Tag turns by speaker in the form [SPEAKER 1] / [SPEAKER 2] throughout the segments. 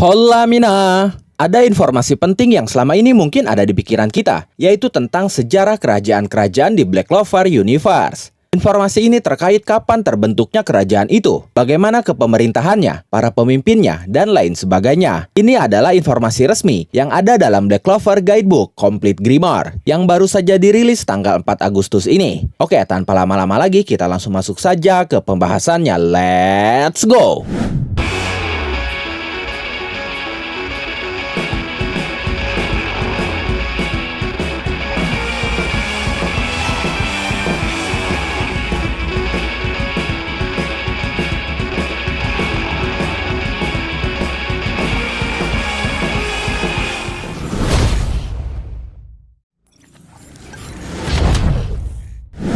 [SPEAKER 1] Hola Mina, ada informasi penting yang selama ini mungkin ada di pikiran kita, yaitu tentang sejarah kerajaan-kerajaan di Black Clover Universe. Informasi ini terkait kapan terbentuknya kerajaan itu, bagaimana kepemerintahannya, para pemimpinnya, dan lain sebagainya. Ini adalah informasi resmi yang ada dalam Black Clover Guidebook Complete Grimoire yang baru saja dirilis tanggal 4 Agustus ini. Oke, tanpa lama-lama lagi kita langsung masuk saja ke pembahasannya. Let's go!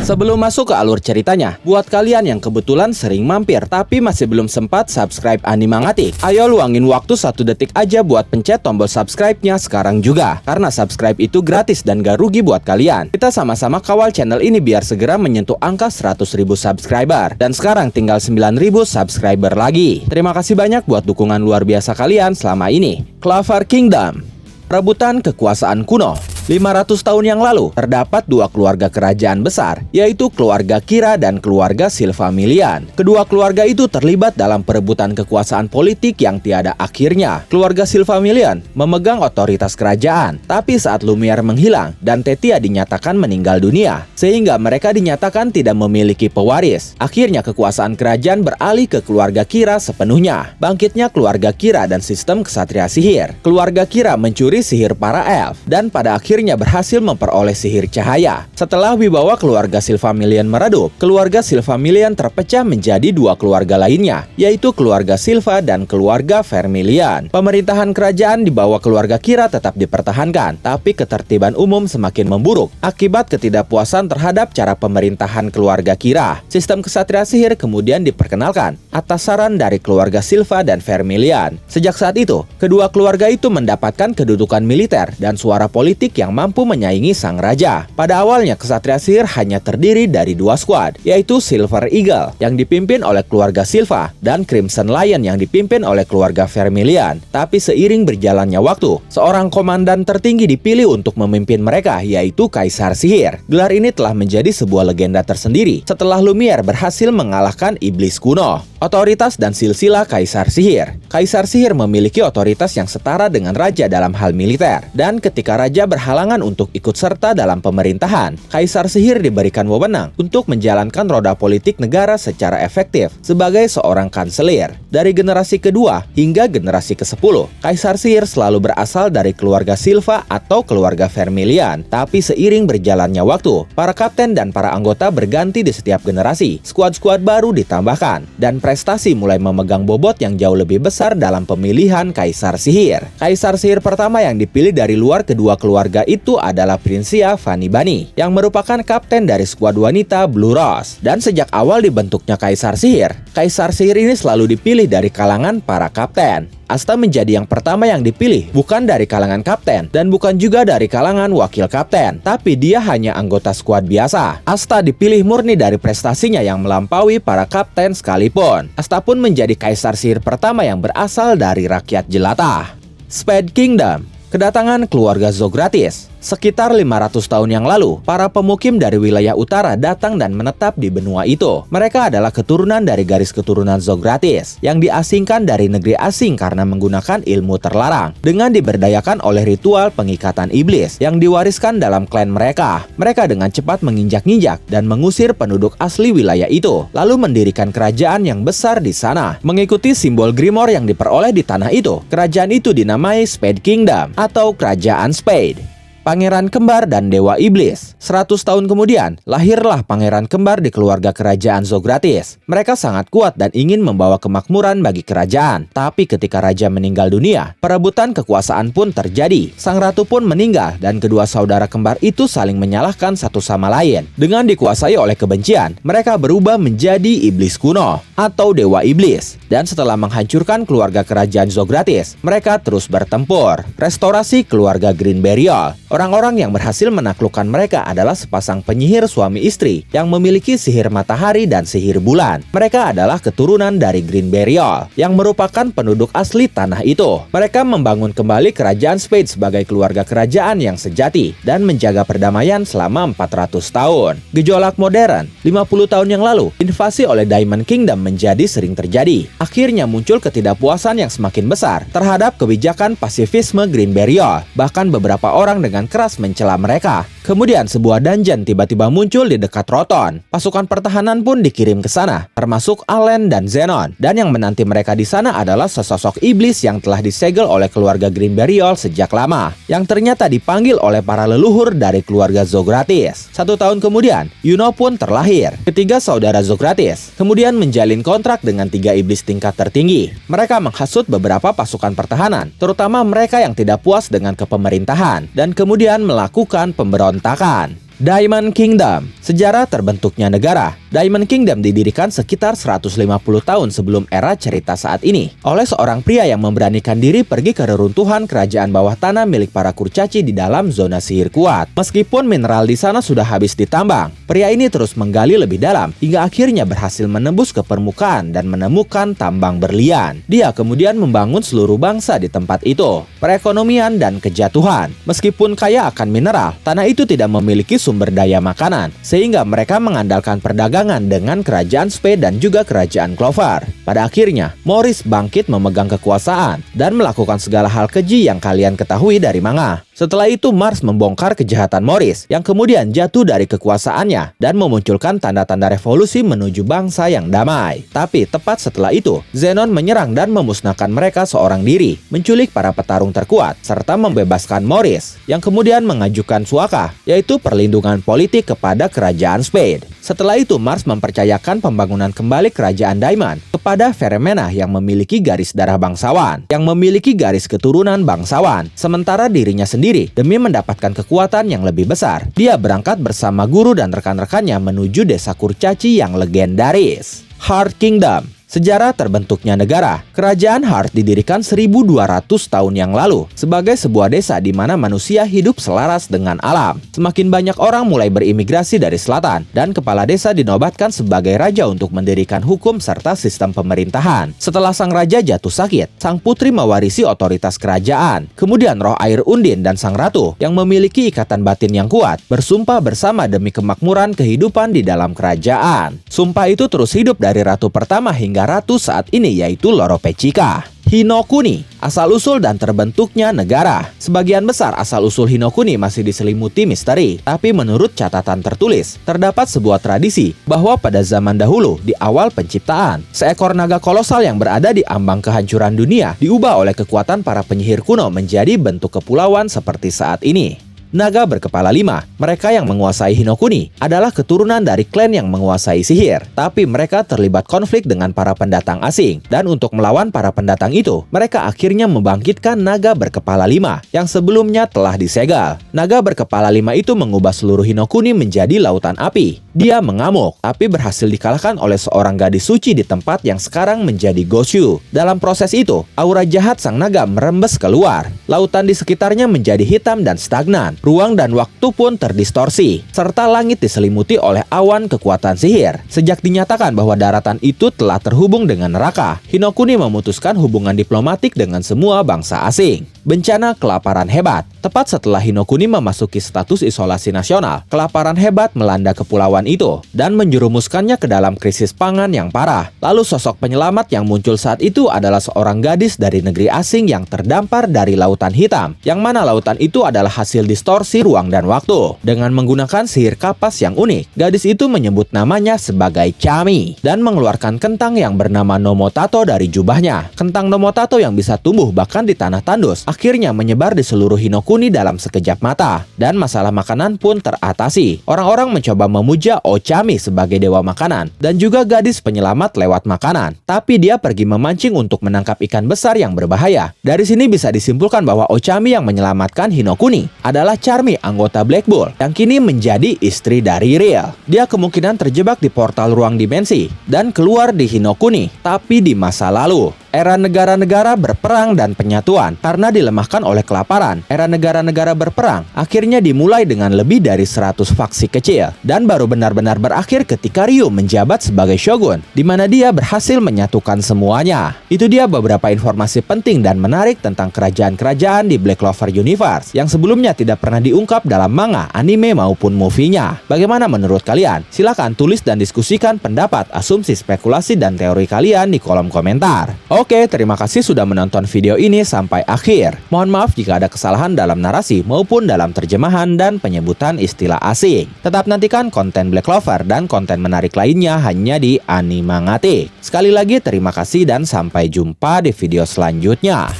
[SPEAKER 1] Sebelum masuk ke alur ceritanya, buat kalian yang kebetulan sering mampir tapi masih belum sempat subscribe Animangatik, ayo luangin waktu 1 detik aja buat pencet tombol subscribe-nya sekarang juga. Karena subscribe itu gratis dan gak rugi buat kalian. Kita sama-sama kawal channel ini biar segera menyentuh angka 100.000 subscriber. Dan sekarang tinggal 9.000 subscriber lagi. Terima kasih banyak buat dukungan luar biasa kalian selama ini. Clover Kingdom, rebutan kekuasaan kuno. 500 tahun yang lalu, terdapat 2 keluarga kerajaan besar, yaitu keluarga Kira dan keluarga Silfamilian. Kedua keluarga itu terlibat dalam perebutan kekuasaan politik yang tiada akhirnya. Keluarga Silfamilian memegang otoritas kerajaan, tapi saat Lumiere menghilang dan Tetia dinyatakan meninggal dunia, sehingga mereka dinyatakan tidak memiliki pewaris. Akhirnya kekuasaan kerajaan beralih ke keluarga Kira sepenuhnya. Bangkitnya keluarga Kira dan sistem kesatria sihir. Keluarga Kira mencuri sihir para elf, dan pada akhirnya berhasil memperoleh sihir cahaya. Setelah wibawa keluarga Silfamilian meredup, keluarga Silfamilian terpecah menjadi 2 keluarga lainnya, yaitu keluarga Silva dan keluarga Vermilion. Pemerintahan kerajaan di bawah keluarga Kira tetap dipertahankan, tapi ketertiban umum semakin memburuk akibat ketidakpuasan terhadap cara pemerintahan keluarga Kira. Sistem kesatria sihir kemudian diperkenalkan atas saran dari keluarga Silva dan Vermilion. Sejak saat itu, kedua keluarga itu mendapatkan kedudukan militer dan suara politik yang mampu menyaingi sang raja. Pada awalnya kesatria sihir hanya terdiri dari 2 squad, yaitu Silver Eagle yang dipimpin oleh keluarga Silva dan Crimson Lion yang dipimpin oleh keluarga Vermilion. Tapi seiring berjalannya waktu, seorang komandan tertinggi dipilih untuk memimpin mereka, yaitu Kaisar Sihir. Gelar ini telah menjadi sebuah legenda tersendiri setelah Lumiere berhasil mengalahkan iblis kuno. Otoritas dan silsilah Kaisar Sihir. Kaisar Sihir memiliki otoritas yang setara dengan raja dalam hal militer, dan ketika raja berhalangan untuk ikut serta dalam pemerintahan, Kaisar Sihir diberikan wewenang untuk menjalankan roda politik negara secara efektif sebagai seorang kanselir. Dari generasi kedua hingga generasi ke-10, Kaisar Sihir selalu berasal dari keluarga Silva atau keluarga Vermilion. Tapi seiring berjalannya waktu, para kapten dan para anggota berganti di setiap generasi. Skuad-skuad baru ditambahkan, dan prestasi mulai memegang bobot yang jauh lebih besar dalam pemilihan Kaisar Sihir. Kaisar Sihir pertama yang dipilih dari luar kedua keluarga itu adalah Princia Vanibani, yang merupakan kapten dari skuad wanita Blue Rose. Dan sejak awal dibentuknya Kaisar Sihir ini selalu dipilih dari kalangan para kapten. Asta menjadi yang pertama yang dipilih, bukan dari kalangan kapten dan bukan juga dari kalangan wakil kapten, tapi dia hanya anggota skuad biasa. Asta dipilih murni dari prestasinya yang melampaui para kapten sekalipun. Asta pun menjadi Kaisar Sihir pertama yang berasal dari rakyat jelata. Spade Kingdom, kedatangan keluarga Zogratis. Sekitar 500 tahun yang lalu, para pemukim dari wilayah utara datang dan menetap di benua itu. Mereka adalah keturunan dari garis keturunan Zogratis yang diasingkan dari negeri asing karena menggunakan ilmu terlarang, dengan diberdayakan oleh ritual pengikatan iblis yang diwariskan dalam klan mereka. Mereka dengan cepat menginjak-injak dan mengusir penduduk asli wilayah itu, lalu mendirikan kerajaan yang besar di sana. Mengikuti simbol Grimoire yang diperoleh di tanah itu, kerajaan itu dinamai Spade Kingdom atau Kerajaan Spade. Pangeran Kembar dan Dewa Iblis. 100 tahun kemudian, lahirlah Pangeran Kembar di keluarga kerajaan Zogratis. Mereka sangat kuat dan ingin membawa kemakmuran bagi kerajaan. Tapi ketika raja meninggal dunia, perebutan kekuasaan pun terjadi. Sang ratu pun meninggal dan kedua saudara kembar itu saling menyalahkan satu sama lain. Dengan dikuasai oleh kebencian, mereka berubah menjadi iblis kuno atau Dewa Iblis. Dan setelah menghancurkan keluarga kerajaan Zogratis, mereka terus bertempur. Restorasi keluarga Green Burial. Orang-orang yang berhasil menaklukkan mereka adalah sepasang penyihir suami istri yang memiliki sihir matahari dan sihir bulan. Mereka adalah keturunan dari Green Burial yang merupakan penduduk asli tanah itu. Mereka membangun kembali kerajaan Spade sebagai keluarga kerajaan yang sejati dan menjaga perdamaian selama 400 tahun. Gejolak modern, 50 tahun yang lalu, invasi oleh Diamond Kingdom menjadi sering terjadi. Akhirnya muncul ketidakpuasan yang semakin besar terhadap kebijakan pasifisme Green Burial. Bahkan beberapa orang dengan keras mencela mereka. Kemudian sebuah dungeon tiba-tiba muncul di dekat Roton. Pasukan pertahanan pun dikirim ke sana, termasuk Allen dan Zenon. Dan yang menanti mereka di sana adalah sesosok iblis yang telah disegel oleh keluarga Green Burial sejak lama, yang ternyata dipanggil oleh para leluhur dari keluarga Zogratius. 1 tahun kemudian, Yuno pun terlahir. Ketiga saudara Zogratius kemudian menjalin kontrak dengan 3 iblis tingkat tertinggi. Mereka menghasut beberapa pasukan pertahanan, terutama mereka yang tidak puas dengan kepemerintahan, dan kemudian melakukan pemberontakan. Diamond Kingdom. Sejarah terbentuknya negara. Diamond Kingdom didirikan sekitar 150 tahun sebelum era cerita saat ini oleh seorang pria yang memberanikan diri pergi ke reruntuhan kerajaan bawah tanah milik para kurcaci di dalam zona sihir kuat. Meskipun mineral di sana sudah habis ditambang, pria ini terus menggali lebih dalam hingga akhirnya berhasil menembus ke permukaan dan menemukan tambang berlian. Dia kemudian membangun seluruh bangsa di tempat itu. Perekonomian dan kejatuhan. Meskipun kaya akan mineral, tanah itu tidak memiliki sumber daya makanan, sehingga mereka mengandalkan perdagangan dengan kerajaan Spade dan juga kerajaan Clover. Pada akhirnya, Morris bangkit memegang kekuasaan dan melakukan segala hal keji yang kalian ketahui dari manga. Setelah itu, Mars membongkar kejahatan Morris yang kemudian jatuh dari kekuasaannya dan memunculkan tanda-tanda revolusi menuju bangsa yang damai. Tapi tepat setelah itu, Zenon menyerang dan memusnahkan mereka seorang diri, menculik para petarung terkuat, serta membebaskan Morris yang kemudian mengajukan suaka, yaitu perlindungan politik kepada kerajaan Spade. Setelah itu, Mars mempercayakan pembangunan kembali kerajaan Diamond kepada Veremena yang memiliki garis darah bangsawan, yang memiliki garis keturunan bangsawan, sementara dirinya sendiri demi mendapatkan kekuatan yang lebih besar. Dia berangkat bersama guru dan rekan-rekannya menuju desa kurcaci yang legendaris, Heart Kingdom. Sejarah terbentuknya negara. Kerajaan Heart didirikan 1200 tahun yang lalu sebagai sebuah desa di mana manusia hidup selaras dengan alam. Semakin banyak orang mulai berimigrasi dari selatan, dan kepala desa dinobatkan sebagai raja untuk mendirikan hukum serta sistem pemerintahan. Setelah sang raja jatuh sakit, sang putri mewarisi otoritas kerajaan. Kemudian roh air undin dan sang ratu yang memiliki ikatan batin yang kuat bersumpah bersama demi kemakmuran kehidupan di dalam kerajaan. Sumpah itu terus hidup dari ratu pertama hingga ratu saat ini, yaitu Loropechika. Hinokuni, asal-usul dan terbentuknya negara. Sebagian besar asal-usul Hinokuni masih diselimuti misteri, tapi menurut catatan tertulis, terdapat sebuah tradisi bahwa pada zaman dahulu, di awal penciptaan, seekor naga kolosal yang berada di ambang kehancuran dunia diubah oleh kekuatan para penyihir kuno menjadi bentuk kepulauan seperti saat ini. Naga berkepala 5, mereka yang menguasai Hinokuni adalah keturunan dari klan yang menguasai sihir, tapi mereka terlibat konflik dengan para pendatang asing, dan untuk melawan para pendatang itu, mereka akhirnya membangkitkan naga berkepala 5 yang sebelumnya telah disegel. Naga berkepala 5 itu mengubah seluruh Hinokuni menjadi lautan api. Dia mengamuk, tapi berhasil dikalahkan oleh seorang gadis suci di tempat yang sekarang menjadi Goshu. Dalam proses itu, aura jahat sang naga merembes keluar. Lautan di sekitarnya menjadi hitam dan stagnan. Ruang dan waktu pun terdistorsi, serta langit diselimuti oleh awan kekuatan sihir. Sejak dinyatakan bahwa daratan itu telah terhubung dengan neraka, Hinokuni memutuskan hubungan diplomatik dengan semua bangsa asing. Bencana kelaparan hebat. Tepat setelah Hinokuni memasuki status isolasi nasional, kelaparan hebat melanda kepulauan itu dan menjerumuskannya ke dalam krisis pangan yang parah. Lalu sosok penyelamat yang muncul saat itu adalah seorang gadis dari negeri asing yang terdampar dari lautan hitam, yang mana lautan itu adalah hasil distorsi ruang dan waktu. Dengan menggunakan sihir kapas yang unik, gadis itu menyebut namanya sebagai Chami dan mengeluarkan kentang yang bernama Nomotato dari jubahnya. Kentang Nomotato yang bisa tumbuh bahkan di tanah tandus akhirnya menyebar di seluruh Hinokuni dalam sekejap mata, dan masalah makanan pun teratasi. Orang-orang mencoba memuja Ochami sebagai dewa makanan dan juga gadis penyelamat lewat makanan, tapi dia pergi memancing untuk menangkap ikan besar yang berbahaya. Dari sini bisa disimpulkan bahwa Ochami yang menyelamatkan Hinokuni adalah Charmy, anggota Black Bull, yang kini menjadi istri dari Real. Dia kemungkinan terjebak di portal ruang dimensi dan keluar di Hinokuni, tapi di masa lalu. Era negara-negara berperang dan penyatuan karena di dilemahkan oleh kelaparan. Era negara-negara berperang akhirnya dimulai dengan lebih dari 100 faksi kecil, dan baru benar-benar berakhir ketika Ryu menjabat sebagai shogun, di mana dia berhasil menyatukan semuanya. Itu dia beberapa informasi penting dan menarik tentang kerajaan-kerajaan di Black Clover Universe yang sebelumnya tidak pernah diungkap dalam manga, anime maupun movie-nya. Bagaimana menurut kalian? Silahkan tulis dan diskusikan pendapat, asumsi, spekulasi, dan teori kalian di kolom komentar. Oke, terima kasih sudah menonton video ini sampai akhir. Mohon maaf jika ada kesalahan dalam narasi maupun dalam terjemahan dan penyebutan istilah asing. Tetap nantikan konten Black Clover dan konten menarik lainnya hanya di Animangatik. Sekali lagi terima kasih dan sampai jumpa di video selanjutnya.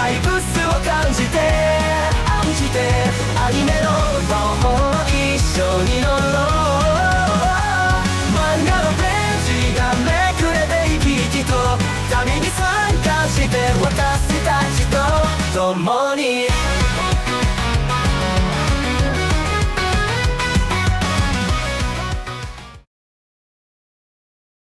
[SPEAKER 2] バイブスを感じてアニメの魔法一緒に乗ろう漫画のページがめくれて生き生きと旅に参加して私たちと共に